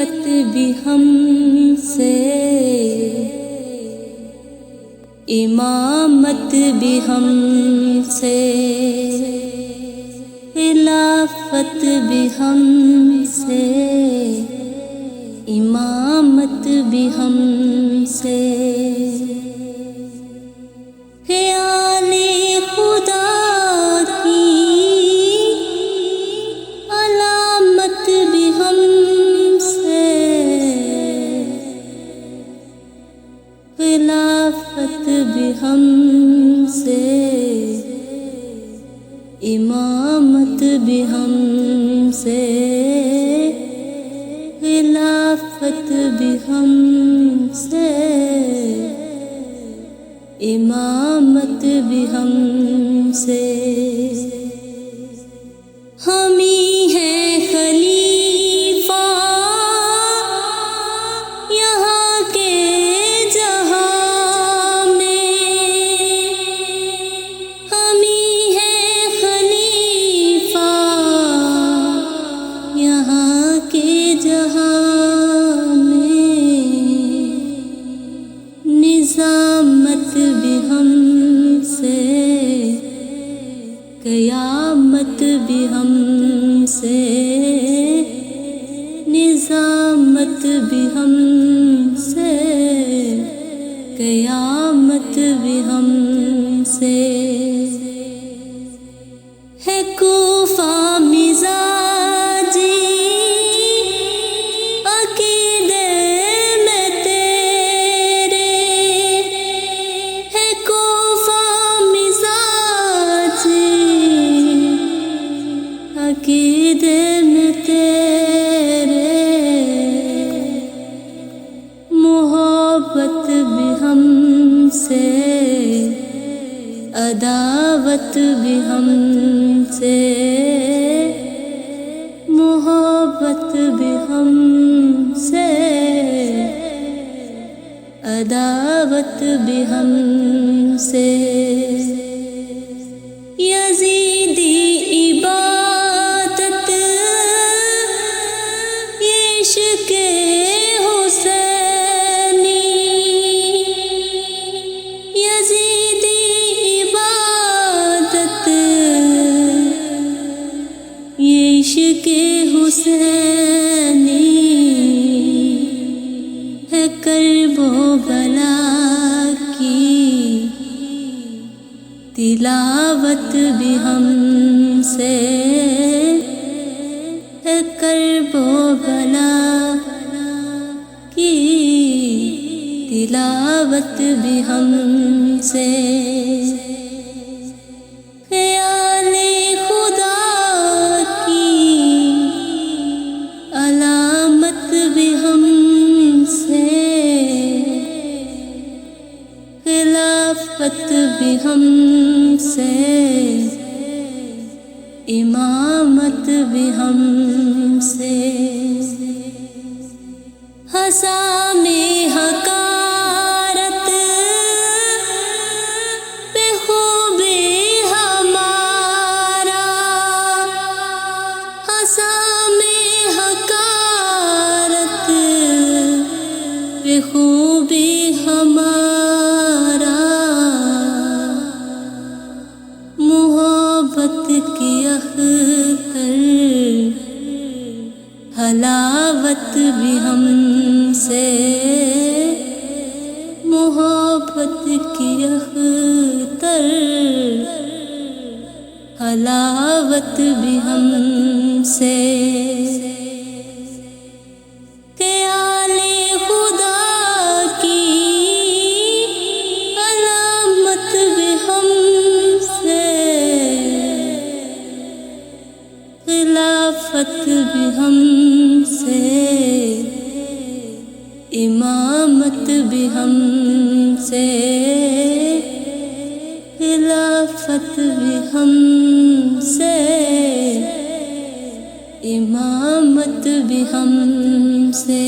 خلافت بھی ہم سے، امامت بھی ہم سے، خلافت بھی ہم سے، امامت بھی ہم سے، خیال خدا کی علامت بھی ہم سے، خلافت بھی ہم سے، امامت بھی ہم سے، خلافت بھی ہم سے، امامت بھی ہم سے، ہم ہی ہیں خلیفہ یہاں کے جہاں میں، ہم ہی ہیں خلیفہ یہاں کے جہاں میں، نظامت بھی ہم سے، قیامت بھی ہم سے، نظامت بھی ہم سے، قیامت بھی ہم سے، ہے کوفہ مزاجی عقیدے میں تیرے، ہے کوفہ مزاجی عقیدے میں تیرے، محبت بھی ہم سے، عداوت بھی ہم سے، محبت بھی ہم سے، عداوت بھی ہم سے، یزیدی عبادت یہ عشق حسینی، یزیدی عبادت یہ عشق حسینی، ہے کرب و بلا کی تلاوت بھی ہم سے، ہے کرب و بلا کی تلاوت بھی ہم سے، خیال خدا کی علامت بھی ہم سے، خلافت بھی ہم سے، امامت بھی ہم سے، حسام حقارت پہ خوبی ہمارا، حسام حقارت پہ خوبی ہمارا، محبت کی اختر حلاوت بھی ہم سے، محبت کی اختر حلاوت بھی ہم سے، خیال خدا کی علامت بھی ہم سے، خلافت بھی ہم سے، امامت بھی ہم سے، خلافت بھی ہم سے، امامت بھی ہم سے۔